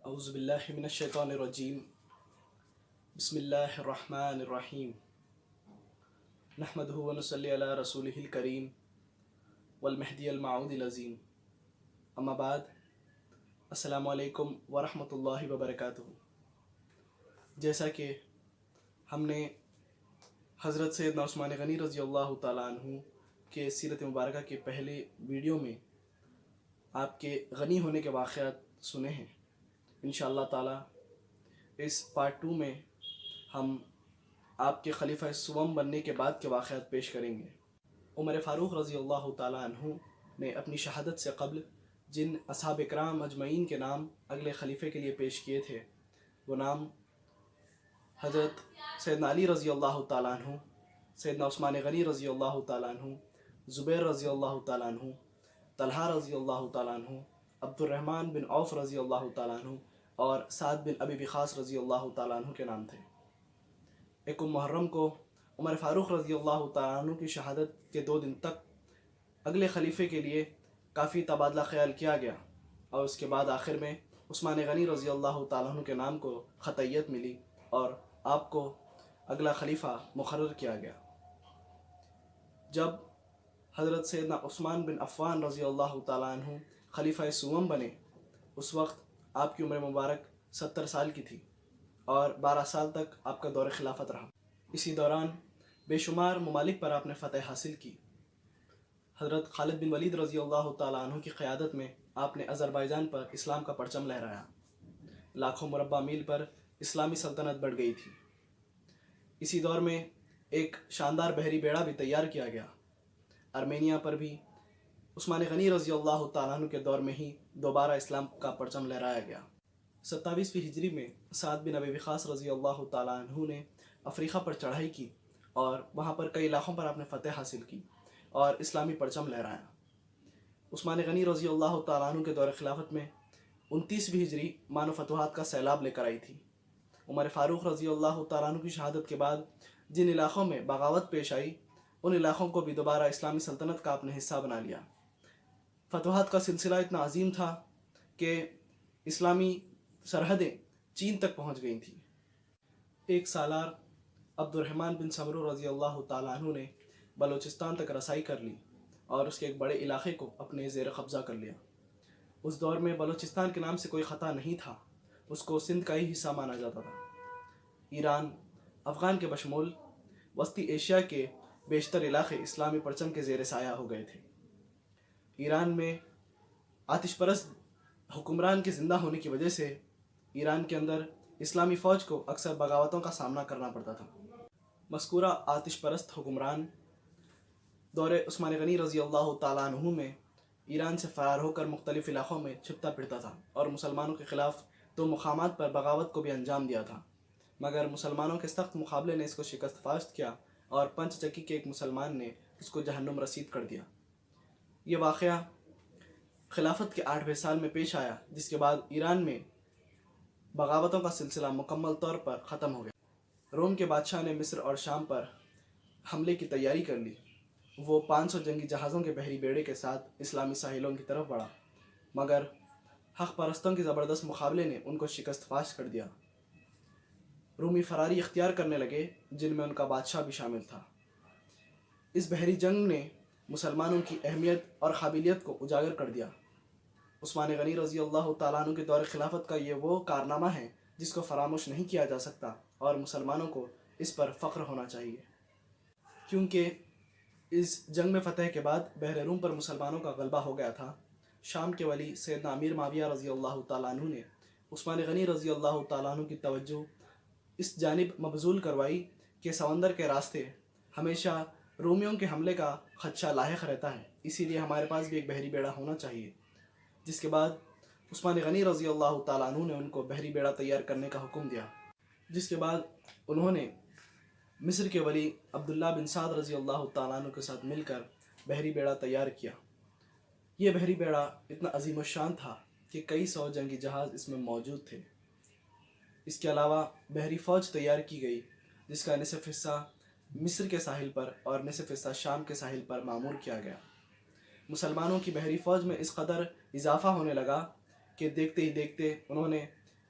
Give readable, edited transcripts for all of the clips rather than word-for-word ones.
اعوذ باللہ من الشیطان الرجیم بسم اللہ الرحمن الرحیم نحمدہ ونصلی علی رسولہ الکریم والمہدی الموعود العظیم اما بعد السلام علیکم ورحمۃ اللہ وبرکاتہ۔ جیسا کہ ہم نے حضرت سیدنا عثمان غنی رضی اللہ تعالیٰ عنہ کے سیرت مبارکہ کے پہلے ویڈیو میں آپ کے غنی ہونے کے واقعات سنے ہیں، انشاءاللہ تعالیٰ اس پارٹ 2 میں ہم آپ کے خلیفہ سوم بننے کے بعد کے واقعات پیش کریں گے۔ عمر فاروق رضی اللہ تعالیٰ عنہ نے اپنی شہادت سے قبل جن اصحاب اکرام اجمعین کے نام اگلے خلیفے کے لیے پیش کیے تھے، وہ نام حضرت سیدنا علی رضی اللہ تعالیٰ عنہ، سیدنا عثمان غنی رضی اللہ تعالیٰ عنہ، زبیر رضی اللہ تعالیٰ عنہ، طلحہ رضی اللہ تعالیٰ عنہ، عبد الرحمن بن عوف رضی اللہ تعالیٰ عنہ اور سعد بن ابی وقاص رضی اللہ تعالیٰ عنہ کے نام تھے۔ ایک محرم کو عمر فاروق رضی اللہ تعالیٰ عنہ کی شہادت کے 2 دن تک اگلے خلیفے کے لیے کافی تبادلہ خیال کیا گیا، اور اس کے بعد آخر میں عثمان غنی رضی اللہ تعالیٰ عنہ کے نام کو خطیت ملی اور آپ کو اگلا خلیفہ مقرر کیا گیا۔ جب حضرت سیدنا عثمان بن عفان رضی اللہ تعالیٰ عنہ خلیفہ سوم بنے، اس وقت آپ کی عمر مبارک 70 سال کی تھی اور 12 سال تک آپ کا دور خلافت رہا۔ اسی دوران بے شمار ممالک پر آپ نے فتح حاصل کی۔ حضرت خالد بن ولید رضی اللہ تعالیٰ عنہ کی قیادت میں آپ نے آذربائیجان پر اسلام کا پرچم لہرایا، لاکھوں مربع میل پر اسلامی سلطنت بڑھ گئی تھی۔ اسی دور میں ایک شاندار بحری بیڑا بھی تیار کیا گیا۔ ارمینیا پر بھی عثمان غنی رضی اللہ تعالیٰ عنہ کے دور میں ہی دوبارہ اسلام کا پرچم لہرایا گیا۔ 27ویں ہجری میں سعد بن ابی وقاص رضی اللہ تعالیٰ عنہ نے افریقہ پر چڑھائی کی اور وہاں پر کئی علاقوں پر آپ نے فتح حاصل کی اور اسلامی پرچم لہرایا۔ عثمان غنی رضی اللہ تعالیٰ عنہ کے دور خلافت میں 29ویں ہجری مان و فتوحات کا سیلاب لے کر آئی تھی۔ عمر فاروق رضی اللہ تعالیٰ عنہ کی شہادت کے بعد جن علاقوں میں بغاوت پیش آئی، ان علاقوں کو بھی دوبارہ اسلامی سلطنت کا اپنے حصہ بنا لیا۔ فتوحات کا سلسلہ اتنا عظیم تھا کہ اسلامی سرحدیں چین تک پہنچ گئی تھیں۔ ایک سالار عبد الرحمن بن سمرو رضی اللہ تعالیٰ عنہ نے بلوچستان تک رسائی کر لی اور اس کے ایک بڑے علاقے کو اپنے زیر قبضہ کر لیا۔ اس دور میں بلوچستان کے نام سے کوئی خطا نہیں تھا، اس کو سندھ کا ہی حصہ مانا جاتا تھا۔ ایران، افغان کے بشمول وسطی ایشیا کے بیشتر علاقے اسلامی پرچم کے زیر سایہ ہو گئے تھے۔ ایران میں آتش پرست حکمران کے زندہ ہونے کی وجہ سے ایران کے اندر اسلامی فوج کو اکثر بغاوتوں کا سامنا کرنا پڑتا تھا۔ مذکورہ آتش پرست حکمران دور عثمان غنی رضی اللہ تعالیٰ عنہ میں ایران سے فرار ہو کر مختلف علاقوں میں چھپتا پھرتا تھا اور مسلمانوں کے خلاف 2 مقامات پر بغاوت کو بھی انجام دیا تھا، مگر مسلمانوں کے سخت مقابلے نے اس کو شکست فاشت کیا اور پنچ چکی کے ایک مسلمان نے اس کو جہنم رسید کر دیا۔ یہ واقعہ خلافت کے 8ویں سال میں پیش آیا، جس کے بعد ایران میں بغاوتوں کا سلسلہ مکمل طور پر ختم ہو گیا۔ روم کے بادشاہ نے مصر اور شام پر حملے کی تیاری کر لی۔ وہ 500 جنگی جہازوں کے بحری بیڑے کے ساتھ اسلامی ساحلوں کی طرف بڑھا، مگر حق پرستوں کے زبردست مقابلے نے ان کو شکست فاش کر دیا۔ رومی فراری اختیار کرنے لگے، جن میں ان کا بادشاہ بھی شامل تھا۔ اس بحری جنگ نے مسلمانوں کی اہمیت اور قابلیت کو اجاگر کر دیا۔ عثمان غنی رضی اللہ تعالیٰ عنہ کے دور خلافت کا یہ وہ کارنامہ ہے جس کو فراموش نہیں کیا جا سکتا، اور مسلمانوں کو اس پر فخر ہونا چاہیے، کیونکہ اس جنگ میں فتح کے بعد بحر روم پر مسلمانوں کا غلبہ ہو گیا تھا۔ شام کے ولی سیدنا امیر معاویہ رضی اللہ تعالیٰ عنہ نے عثمان غنی رضی اللہ تعالیٰ عنہ کی توجہ اس جانب مبذول کروائی کہ سمندر کے راستے ہمیشہ رومیوں کے حملے کا خدشہ لاحق رہتا ہے، اسی لیے ہمارے پاس بھی ایک بحری بیڑا ہونا چاہیے۔ جس کے بعد عثمان غنی رضی اللہ تعالیٰ عنہ نے ان کو بحری بیڑا تیار کرنے کا حکم دیا، جس کے بعد انہوں نے مصر کے ولی عبداللہ بن سعد رضی اللہ تعالیٰ عنہ کے ساتھ مل کر بحری بیڑا تیار کیا۔ یہ بحری بیڑا اتنا عظیم الشان تھا کہ کئی 100 جنگی جہاز اس میں موجود تھے۔ اس کے علاوہ بحری فوج تیار کی گئی، جس کا نصف حصہ مصر کے ساحل پر اور نصف حصہ شام کے ساحل پر معمور کیا گیا۔ مسلمانوں کی بحری فوج میں اس قدر اضافہ ہونے لگا کہ دیکھتے ہی دیکھتے انہوں نے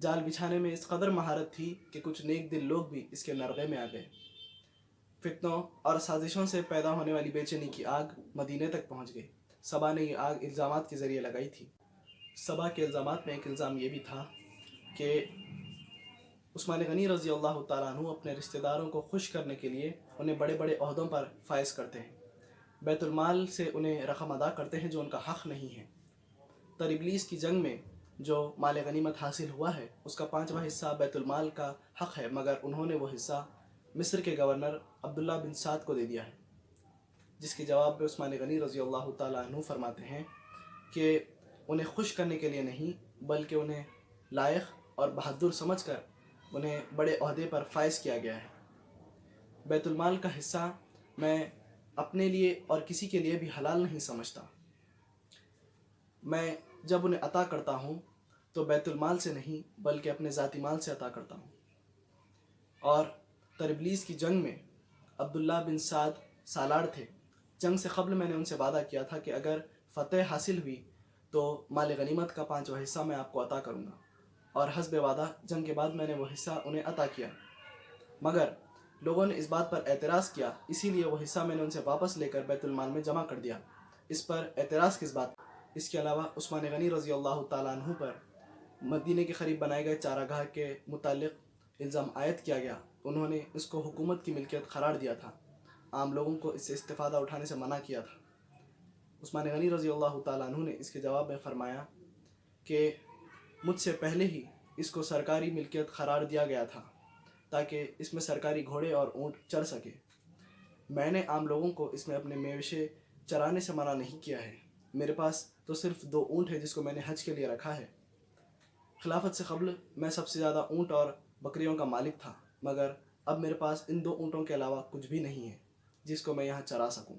جال بچھانے میں اس قدر مہارت تھی کہ کچھ نیک دل لوگ بھی اس کے نرغے میں آ گئے۔ فتنوں اور سازشوں سے پیدا ہونے والی بے چینی کی آگ مدینے تک پہنچ گئی۔ سبا نے یہ آگ الزامات کے ذریعے لگائی تھی۔ سبا کے الزامات میں ایک الزام یہ بھی تھا کہ عثمان غنی رضی اللہ تعالیٰ عنہ اپنے رشتہ داروں کو خوش کرنے کے لیے انہیں بڑے بڑے عہدوں پر فائز کرتے ہیں، بیت المال سے انہیں رقم ادا کرتے ہیں جو ان کا حق نہیں ہے۔ طرابلس کی جنگ میں جو مال غنیمت حاصل ہوا ہے اس کا 5واں حصہ بیت المال کا حق ہے، مگر انہوں نے وہ حصہ مصر کے گورنر عبداللہ بن سعد کو دے دیا ہے، جس کے جواب میں عثمان غنی رضی اللہ تعالیٰ عنہ فرماتے ہیں کہ انہیں خوش کرنے کے لیے نہیں بلکہ انہیں لائق اور بہادر سمجھ کر انہیں بڑے عہدے پر فائز کیا گیا ہے۔ بیت المال کا حصہ میں اپنے لیے اور کسی کے لیے بھی حلال نہیں سمجھتا۔ میں جب انہیں عطا کرتا ہوں تو بیت المال سے نہیں بلکہ اپنے ذاتی مال سے عطا کرتا ہوں۔ اور طرابلس کی جنگ میں عبداللہ بن سعد سالار تھے۔ جنگ سے قبل میں نے ان سے وعدہ کیا تھا کہ اگر فتح حاصل ہوئی تو مال غنیمت کا 5واں حصہ میں آپ کو عطا کروں گا، اور حسب وعدہ جنگ کے بعد میں نے وہ حصہ انہیں عطا کیا، مگر لوگوں نے اس بات پر اعتراض کیا، اسی لیے وہ حصہ میں نے ان سے واپس لے کر بیت المال میں جمع کر دیا۔ اس پر اعتراض کس بات؟ اس کے علاوہ عثمان غنی رضی اللہ تعالیٰ عنہ پر مدینے کے قریب بنائے گئے چارہ کے متعلق الزام عائد کیا گیا۔ انہوں نے اس کو حکومت کی ملکیت قرار دیا تھا، عام لوگوں کو اس سے استفادہ اٹھانے سے منع کیا تھا۔ عثمان غنی رضی اللہ تعالیٰ عنہ نے اس کے جواب میں فرمایا کہ مجھ سے پہلے ہی اس کو سرکاری ملکیت قرار دیا گیا تھا تاکہ اس میں سرکاری گھوڑے اور اونٹ چر سکے۔ میں نے عام لوگوں کو اس میں اپنے مویشی چرانے سے منع نہیں کیا ہے۔ میرے پاس تو صرف 2 اونٹ ہے جس کو میں نے حج کے لیے رکھا ہے۔ خلافت سے قبل میں سب سے زیادہ اونٹ اور بکریوں کا مالک تھا، مگر اب میرے پاس ان 2 اونٹوں کے علاوہ کچھ بھی نہیں ہے جس کو میں یہاں چرا سکوں۔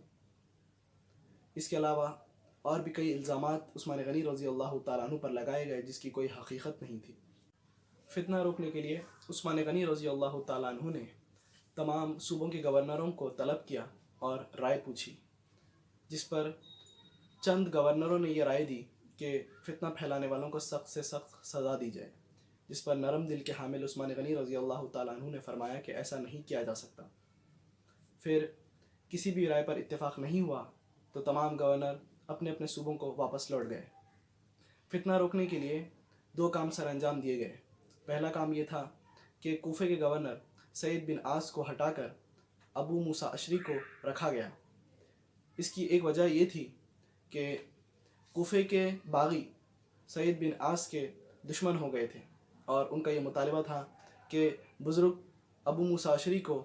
اس کے علاوہ اور بھی کئی الزامات عثمان غنی رضی اللہ تعالیٰ عنہ پر لگائے گئے جس کی کوئی حقیقت نہیں تھی۔ فتنہ روکنے کے لیے عثمان غنی رضی اللہ تعالیٰ عنہ نے تمام صوبوں کے گورنروں کو طلب کیا اور رائے پوچھی، جس پر چند گورنروں نے یہ رائے دی کہ فتنہ پھیلانے والوں کو سخت سے سخت سزا دی جائے، جس پر نرم دل کے حامل عثمان غنی رضی اللہ تعالیٰ عنہ نے فرمایا کہ ایسا نہیں کیا جا سکتا۔ پھر کسی بھی رائے پر اتفاق نہیں ہوا تو تمام گورنر اپنے اپنے صوبوں کو واپس لوٹ گئے۔ فتنہ روکنے کے لیے 2 کام سر انجام دیے گئے۔ پہلا کام یہ تھا کہ کوفے کے گورنر سعید بن عاص کو ہٹا کر ابو موسیٰ اشعری کو رکھا گیا۔ اس کی ایک وجہ یہ تھی کہ کوفے کے باغی سعید بن عاص کے دشمن ہو گئے تھے اور ان کا یہ مطالبہ تھا کہ بزرگ ابو موسیٰ اشعری کو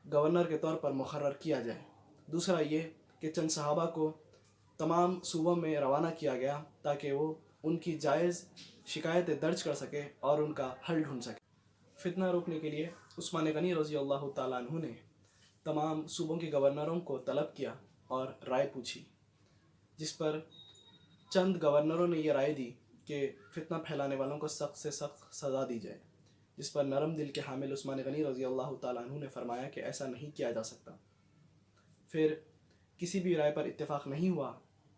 گورنر کے طور پر مقرر کیا جائے۔ دوسرا یہ کہ چند صحابہ کو تمام صوبوں میں روانہ کیا گیا تاکہ وہ ان کی جائز شکایتیں درج کر سکے اور ان کا حل ڈھونڈ سکے۔ فتنہ روکنے کے لیے عثمان غنی رضی اللہ تعالیٰ عنہ نے تمام صوبوں کے گورنروں کو طلب کیا اور رائے پوچھی، جس پر چند گورنروں نے یہ رائے دی کہ فتنہ پھیلانے والوں کو سخت سے سخت سزا دی جائے، جس پر نرم دل کے حامل عثمان غنی رضی اللہ تعالیٰ عنہ نے فرمایا کہ ایسا نہیں کیا جا سکتا۔ پھر کسی بھی رائے پر اتفاق نہیں ہوا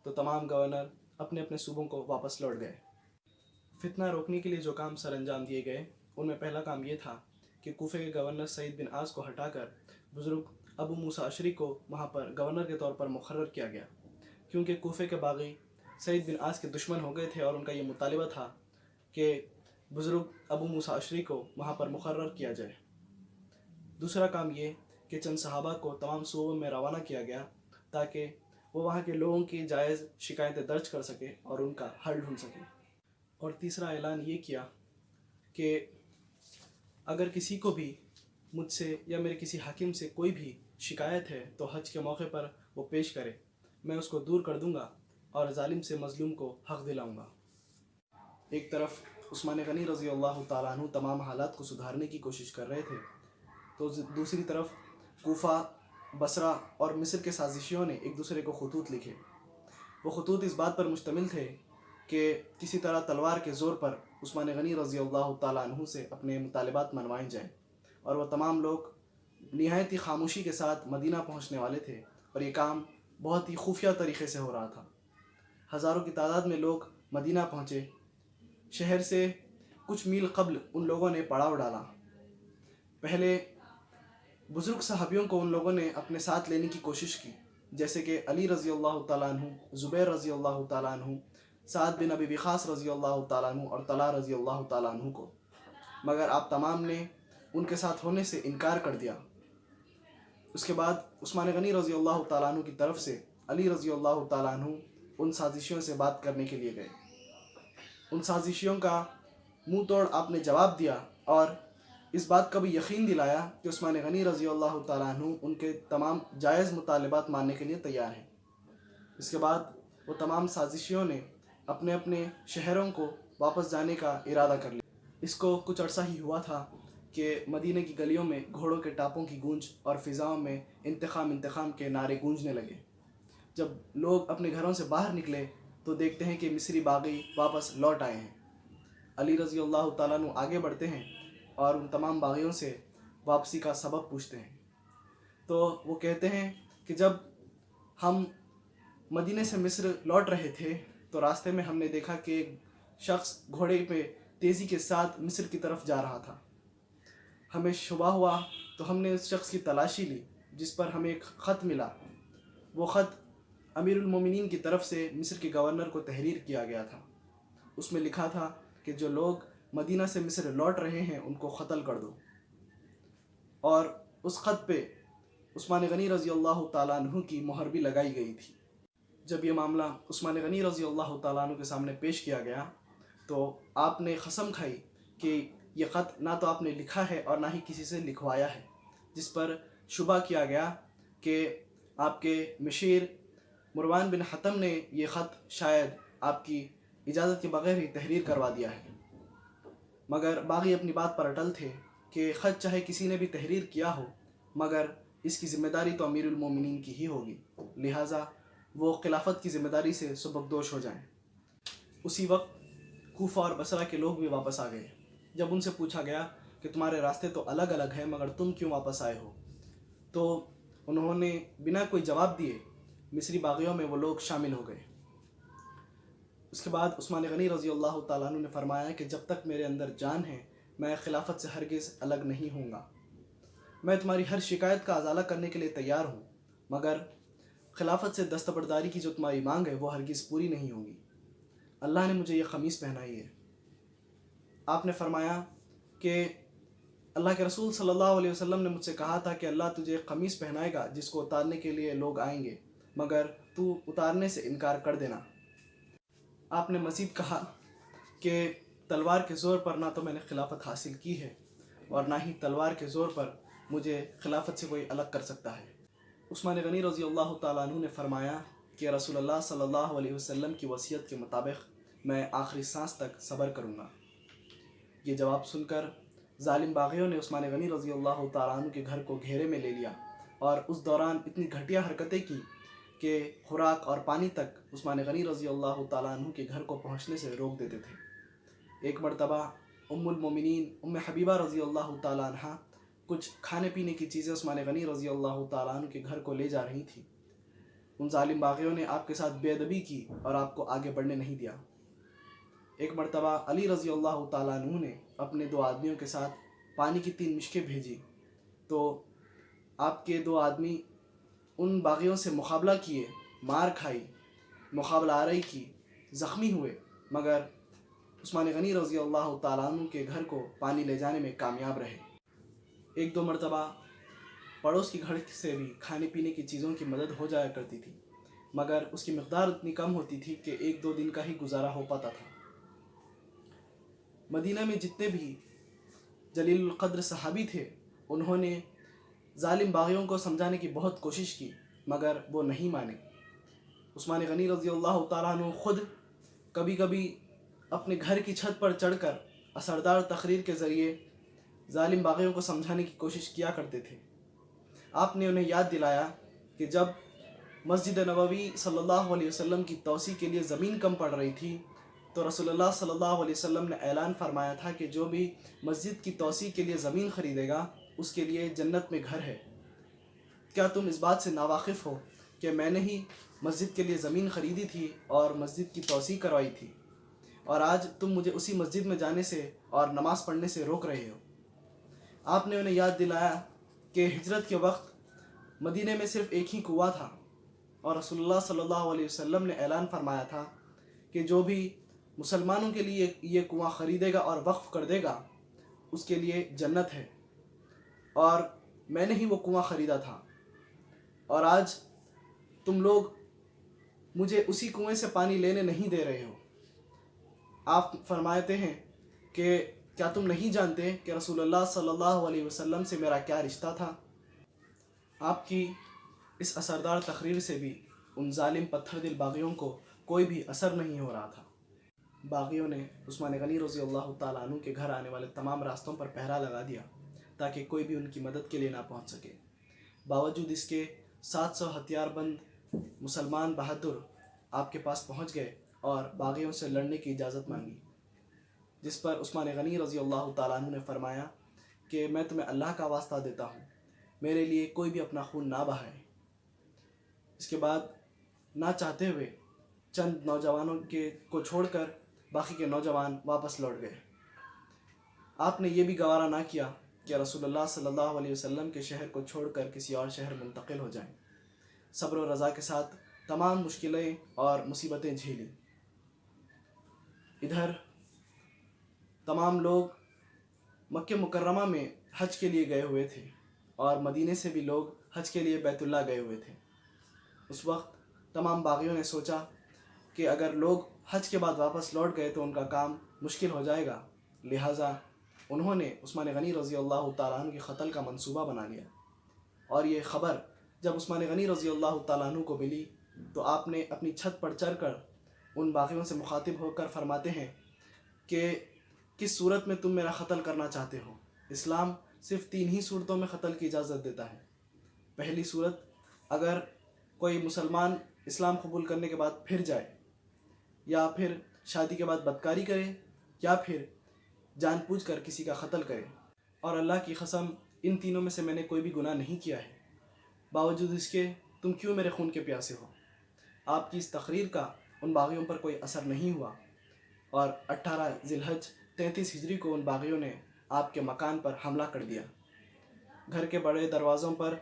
تو تمام گورنر اپنے اپنے صوبوں کو واپس لوٹ گئے۔ فتنہ روکنے کے لیے جو کام سر انجام دیے گئے ان میں پہلا کام یہ تھا کہ کوفے کے گورنر سعید بن عاص کو ہٹا کر بزرگ ابو موسیٰ اشعری کو وہاں پر گورنر کے طور پر مقرر کیا گیا، کیونکہ کوفے کے باغی سعید بن عاص کے دشمن ہو گئے تھے اور ان کا یہ مطالبہ تھا کہ بزرگ ابو موسیٰ اشعری کو وہاں پر مقرر کیا جائے۔ دوسرا کام یہ کہ چند صحابہ کو تمام صوبوں میں روانہ کیا گیا تاکہ وہ وہاں کے لوگوں کی جائز شکایتیں درج کر سکے اور ان کا حل ڈھونڈ سکے۔ اور تیسرا اعلان یہ کیا کہ اگر کسی کو بھی مجھ سے یا میرے کسی حاکم سے کوئی بھی شکایت ہے تو حج کے موقع پر وہ پیش کرے، میں اس کو دور کر دوں گا اور ظالم سے مظلوم کو حق دلاؤں گا۔ ایک طرف عثمان غنی رضی اللہ تعالیٰ عنہ تمام حالات کو سدھارنے کی کوشش کر رہے تھے، تو دوسری طرف کوفہ، بصرہ اور مصر کے سازشیوں نے ایک دوسرے کو خطوط لکھے۔ وہ خطوط اس بات پر مشتمل تھے کہ کسی طرح تلوار کے زور پر عثمان غنی رضی اللہ تعالیٰ عنہ سے اپنے مطالبات منوائے جائیں، اور وہ تمام لوگ نہایت ہی خاموشی کے ساتھ مدینہ پہنچنے والے تھے، اور یہ کام بہت ہی خفیہ طریقے سے ہو رہا تھا۔ ہزاروں کی تعداد میں لوگ مدینہ پہنچے۔ شہر سے کچھ میل قبل ان لوگوں نے پڑاؤ ڈالا۔ پہلے بزرگ صحابیوں کو ان لوگوں نے اپنے ساتھ لینے کی کوشش کی، جیسے کہ علی رضی اللہ تعالیٰ عنہ، زبیر رضی اللہ تعالیٰ عنہ، سعد بن ابی وقاص رضی اللہ تعالیٰ عنہ اور طلحہ رضی اللہ تعالیٰ عنہ کو، مگر آپ تمام نے ان کے ساتھ ہونے سے انکار کر دیا۔ اس کے بعد عثمان غنی رضی اللہ تعالیٰ عنہ کی طرف سے علی رضی اللہ تعالیٰ عنہ ان سازشیوں سے بات کرنے کے لیے گئے۔ ان سازشیوں کا منہ توڑ آپ نے جواب دیا اور اس بات کا بھی یقین دلایا کہ عثمان غنی رضی اللہ تعالیٰ عنہ ان کے تمام جائز مطالبات ماننے کے لیے تیار ہیں۔ اس کے بعد وہ تمام سازشیوں نے اپنے اپنے شہروں کو واپس جانے کا ارادہ کر لیا۔ اس کو کچھ عرصہ ہی ہوا تھا کہ مدینہ کی گلیوں میں گھوڑوں کے ٹاپوں کی گونج اور فضاؤں میں انتقام انتقام کے نعرے گونجنے لگے۔ جب لوگ اپنے گھروں سے باہر نکلے تو دیکھتے ہیں کہ مصری باغی واپس لوٹ آئے ہیں۔ علی رضی اللہ تعالیٰ عنہ آگے بڑھتے ہیں اور ان تمام باغیوں سے واپسی کا سبب پوچھتے ہیں۔ تو وہ کہتے ہیں کہ جب ہم مدینہ سے مصر لوٹ رہے تھے تو راستے میں ہم نے دیکھا کہ ایک شخص گھوڑے پہ تیزی کے ساتھ مصر کی طرف جا رہا تھا۔ ہمیں شبہ ہوا تو ہم نے اس شخص کی تلاشی لی، جس پر ہمیں ایک خط ملا۔ وہ خط امیر المومنین کی طرف سے مصر کے گورنر کو تحریر کیا گیا تھا۔ اس میں لکھا تھا کہ جو لوگ مدینہ سے مصر لوٹ رہے ہیں ان کو قتل کر دو، اور اس خط پہ عثمان غنی رضی اللہ تعالیٰ عنہ کی مہر بھی لگائی گئی تھی۔ جب یہ معاملہ عثمان غنی رضی اللہ تعالیٰ عنہ کے سامنے پیش کیا گیا تو آپ نے قسم کھائی کہ یہ خط نہ تو آپ نے لکھا ہے اور نہ ہی کسی سے لکھوایا ہے، جس پر شبہ کیا گیا کہ آپ کے مشیر مروان بن حتم نے یہ خط شاید آپ کی اجازت کے بغیر ہی تحریر کروا دیا ہے۔ مگر باغی اپنی بات پر اٹل تھے کہ خط چاہے کسی نے بھی تحریر کیا ہو مگر اس کی ذمہ داری تو امیر المومنین کی ہی ہوگی، لہٰذا وہ خلافت کی ذمہ داری سے سبکدوش ہو جائیں۔ اسی وقت کوفہ اور بصرہ کے لوگ بھی واپس آ گئے۔ جب ان سے پوچھا گیا کہ تمہارے راستے تو الگ الگ ہیں مگر تم کیوں واپس آئے ہو، تو انہوں نے بنا کوئی جواب دیے مصری باغیوں میں وہ لوگ شامل ہو گئے۔ اس کے بعد عثمان غنی رضی اللہ تعالیٰ عنہ نے فرمایا کہ جب تک میرے اندر جان ہے میں خلافت سے ہرگز الگ نہیں ہوں گا۔ میں تمہاری ہر شکایت کا ازالہ کرنے کے لیے تیار ہوں، مگر خلافت سے دستبرداری کی جو تمہاری مانگ ہے وہ ہرگز پوری نہیں ہوگی۔ اللہ نے مجھے یہ قمیص پہنائی ہے۔ آپ نے فرمایا کہ اللہ کے رسول صلی اللہ علیہ وسلم نے مجھ سے کہا تھا کہ اللہ تجھے ایک قمیص پہنائے گا جس کو اتارنے کے لیے لوگ آئیں گے، مگر تو اتارنے سے انکار کر دینا۔ آپ نے مزید کہا کہ تلوار کے زور پر نہ تو میں نے خلافت حاصل کی ہے اور نہ ہی تلوار کے زور پر مجھے خلافت سے کوئی الگ کر سکتا ہے۔ عثمان غنی رضی اللہ تعالیٰ عنہ نے فرمایا کہ رسول اللہ صلی اللہ علیہ وسلم کی وصیت کے مطابق میں آخری سانس تک صبر کروں گا۔ یہ جواب سن کر ظالم باغیوں نے عثمان غنی رضی اللہ تعالیٰ عنہ کے گھر کو گھیرے میں لے لیا اور اس دوران اتنی گھٹیا حرکتیں کی کہ خوراک اور پانی تک عثمان غنی رضی اللہ تعالیٰ عنہ کے گھر کو پہنچنے سے روک دیتے تھے۔ ایک مرتبہ ام المومنین ام حبیبہ رضی اللہ تعالیٰ عنہ کچھ کھانے پینے کی چیزیں عثمان غنی رضی اللہ تعالیٰ عنہ کے گھر کو لے جا رہی تھیں۔ ان ظالم باغیوں نے آپ کے ساتھ بے ادبی کی اور آپ کو آگے بڑھنے نہیں دیا۔ ایک مرتبہ علی رضی اللہ تعالیٰ عنہ نے اپنے 2 آدمیوں کے ساتھ پانی کی 3 مشکیں بھیجی تو آپ کے 2 آدمی ان باغیوں سے مقابلہ کیے، مار کھائی، مقابلہ آرائی کی، زخمی ہوئے، مگر عثمان غنی رضی اللہ تعالیٰ عنہ کے گھر کو پانی لے جانے میں کامیاب رہے۔ 1-2 مرتبہ پڑوس کی گھر سے بھی کھانے پینے کی چیزوں کی مدد ہو جایا کرتی تھی، مگر اس کی مقدار اتنی کم ہوتی تھی کہ 1-2 دن کا ہی گزارا ہو پاتا تھا۔ مدینہ میں جتنے بھی جلیل القدر صحابی تھے انہوں نے ظالم باغیوں کو سمجھانے کی بہت کوشش کی مگر وہ نہیں مانے۔ عثمان غنی رضی اللہ تعالیٰ عنہ خود کبھی کبھی اپنے گھر کی چھت پر چڑھ کر اثردار تقریر کے ذریعے ظالم باغیوں کو سمجھانے کی کوشش کیا کرتے تھے۔ آپ نے انہیں یاد دلایا کہ جب مسجد نبوی صلی اللہ علیہ وسلم کی توسیع کے لیے زمین کم پڑ رہی تھی تو رسول اللہ صلی اللہ علیہ وسلم نے اعلان فرمایا تھا کہ جو بھی مسجد کی توسیع کے لیے زمین خریدے گا اس کے لیے جنت میں گھر ہے۔ کیا تم اس بات سے ناواقف ہو کہ میں نے ہی مسجد کے لیے زمین خریدی تھی اور مسجد کی توسیع کروائی تھی؟ اور آج تم مجھے اسی مسجد میں جانے سے اور نماز پڑھنے سے روک رہے ہو۔ آپ نے انہیں یاد دلایا کہ ہجرت کے وقت مدینے میں صرف ایک ہی کنواں تھا، اور رسول اللہ صلی اللہ علیہ وسلم نے اعلان فرمایا تھا کہ جو بھی مسلمانوں کے لیے یہ کنواں خریدے گا اور وقف کر دے گا اس کے لیے جنت ہے، اور میں نے ہی وہ کنواں خریدا تھا، اور آج تم لوگ مجھے اسی کنویں سے پانی لینے نہیں دے رہے ہو۔ آپ فرماتے ہیں کہ کیا تم نہیں جانتے کہ رسول اللہ صلی اللہ علیہ وسلم سے میرا کیا رشتہ تھا؟ آپ کی اس اثردار تقریر سے بھی ان ظالم پتھر دل باغیوں کو کوئی بھی اثر نہیں ہو رہا تھا۔ باغیوں نے عثمان غنی رضی اللہ تعالیٰ عنہ کے گھر آنے والے تمام راستوں پر پہرا لگا دیا تاکہ کوئی بھی ان کی مدد کے لیے نہ پہنچ سکے۔ باوجود اس کے 700 ہتھیار بند مسلمان بہادر آپ کے پاس پہنچ گئے اور باغیوں سے لڑنے کی اجازت مانگی، جس پر عثمان غنی رضی اللہ تعالیٰ عنہ نے فرمایا کہ میں تمہیں اللہ کا واسطہ دیتا ہوں، میرے لیے کوئی بھی اپنا خون نہ بہائے۔ اس کے بعد نہ چاہتے ہوئے چند نوجوانوں کو چھوڑ کر باقی کے نوجوان واپس لوٹ گئے۔ آپ نے یہ بھی گوارا نہ کیا کہ رسول اللہ صلی اللہ علیہ وسلم کے شہر کو چھوڑ کر کسی اور شہر منتقل ہو جائیں۔ صبر و رضا کے ساتھ تمام مشکلیں اور مصیبتیں جھیلیں۔ ادھر تمام لوگ مکہ مکرمہ میں حج کے لیے گئے ہوئے تھے، اور مدینے سے بھی لوگ حج کے لیے بیت اللہ گئے ہوئے تھے۔ اس وقت تمام باغیوں نے سوچا کہ اگر لوگ حج کے بعد واپس لوٹ گئے تو ان کا کام مشکل ہو جائے گا، لہٰذا انہوں نے عثمان غنی رضی اللہ تعالیٰ عنہ کے قتل کا منصوبہ بنا لیا۔ اور یہ خبر جب عثمان غنی رضی اللہ تعالیٰ عنہ کو ملی تو آپ نے اپنی چھت پر چڑھ کر ان باغیوں سے مخاطب ہو کر فرماتے ہیں کہ کس صورت میں تم میرا قتل کرنا چاہتے ہو؟ اسلام صرف 3 ہی صورتوں میں قتل کی اجازت دیتا ہے۔ پہلی صورت، اگر کوئی مسلمان اسلام قبول کرنے کے بعد پھر جائے، یا پھر شادی کے بعد بدکاری کرے، یا پھر جان بوجھ کر کسی کا قتل کرے، اور اللہ کی قسم ان تینوں میں سے میں نے کوئی بھی گناہ نہیں کیا ہے، باوجود اس کے تم کیوں میرے خون کے پیاسے ہو؟ آپ کی اس تقریر کا ان باغیوں پر کوئی اثر نہیں ہوا، اور 18 ذی الحج 33 ہجری کو ان باغیوں نے آپ کے مکان پر حملہ کر دیا۔ گھر کے بڑے دروازوں پر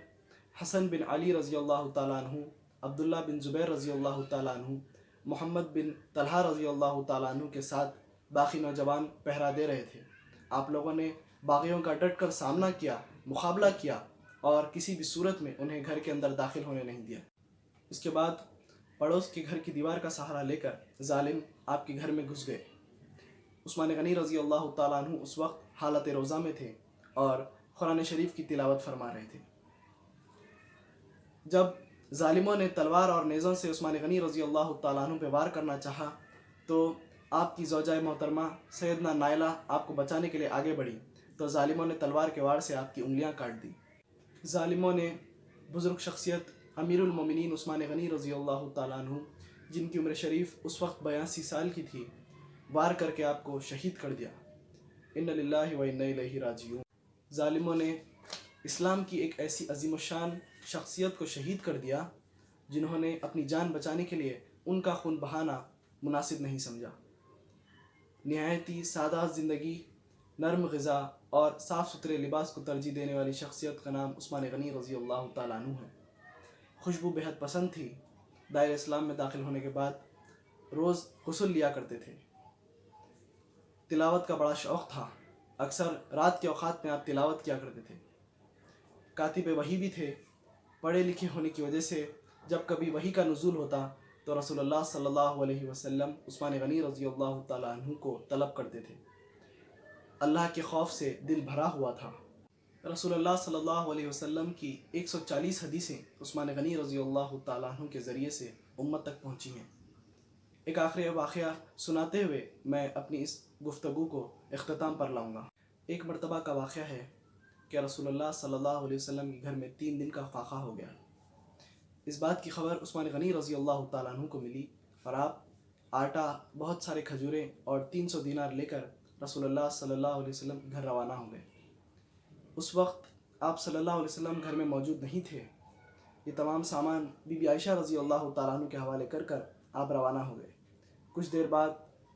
حسن بن علی رضی اللہ تعالیٰ عنہ، عبداللہ بن زبیر رضی اللہ تعالیٰ عنہ، محمد بن طلحہ رضی اللہ تعالیٰ عنہ کے ساتھ باقی نوجوان پہرا دے رہے تھے۔ آپ لوگوں نے باغیوں کا ڈٹ کر سامنا کیا، مقابلہ کیا، اور کسی بھی صورت میں انہیں گھر کے اندر داخل ہونے نہیں دیا۔ اس کے بعد پڑوس کے گھر کی دیوار کا سہارا لے کر ظالم آپ کے گھر میں گھس گئے۔ عثمان غنی رضی اللہ تعالیٰ عنہ اس وقت حالت روزہ میں تھے اور قرآن شریف کی تلاوت فرما رہے تھے۔ جب ظالموں نے تلوار اور نیزوں سے عثمان غنی رضی اللہ تعالیٰ عنہ پہ وار کرنا چاہا تو آپ کی زوجہ محترمہ سیدنا نائلہ آپ کو بچانے کے لیے آگے بڑھی تو ظالموں نے تلوار کے وار سے آپ کی انگلیاں کاٹ دی۔ ظالموں نے بزرگ شخصیت امیر المومنین عثمان غنی رضی اللہ تعالیٰ عنہ، جن کی عمر شریف اس وقت 82 سال کی تھی، وار کر کے آپ کو شہید کر دیا۔ ان للہ و انا الیہ راجعون۔ ظالموں نے اسلام کی ایک ایسی عظیم الشان شخصیت کو شہید کر دیا جنہوں نے اپنی جان بچانے کے لیے ان کا خون بہانا مناسب نہیں سمجھا۔ نہایت ہی سادہ زندگی، نرم غذا اور صاف ستھرے لباس کو ترجیح دینے والی شخصیت کا نام عثمان غنی رضی اللہ تعالیٰ عنہ ہے۔ خوشبو بہت پسند تھی۔ دائرہ اسلام میں داخل ہونے کے بعد روز غسل لیا کرتے تھے۔ تلاوت کا بڑا شوق تھا۔ اکثر رات کے اوقات میں آپ تلاوت کیا کرتے تھے۔ کاتب وحی بھی تھے۔ پڑھے لکھے ہونے کی وجہ سے جب کبھی وحی کا نزول ہوتا تو رسول اللہ صلی اللہ علیہ وسلم عثمان غنی رضی اللہ تعالیٰ عنہ کو طلب کرتے تھے۔ اللہ کے خوف سے دل بھرا ہوا تھا۔ رسول اللہ صلی اللہ علیہ وسلم کی 140 حدیثیں عثمان غنی رضی اللہ تعالیٰ عنہ کے ذریعے سے امت تک پہنچی ہیں۔ ایک آخری واقعہ سناتے ہوئے میں اپنی اس گفتگو کو اختتام پر لاؤں گا۔ ایک مرتبہ کا واقعہ ہے کہ رسول اللہ صلی اللہ علیہ وسلم کے گھر میں 3 دن کا فاقہ ہو گیا۔ اس بات کی خبر عثمان غنی رضی اللہ تعالیٰ عنہ کو ملی اور آپ آٹا، بہت سارے کھجوریں اور 300 دینار لے کر رسول اللہ صلی اللہ علیہ وسلم کے گھر روانہ ہو گئے۔ اس وقت آپ صلی اللہ علیہ وسلم گھر میں موجود نہیں تھے۔ یہ تمام سامان بی بی عائشہ رضی اللہ تعالیٰ عنہ کے حوالے کر کر آپ روانہ ہو گئے۔ کچھ دیر بعد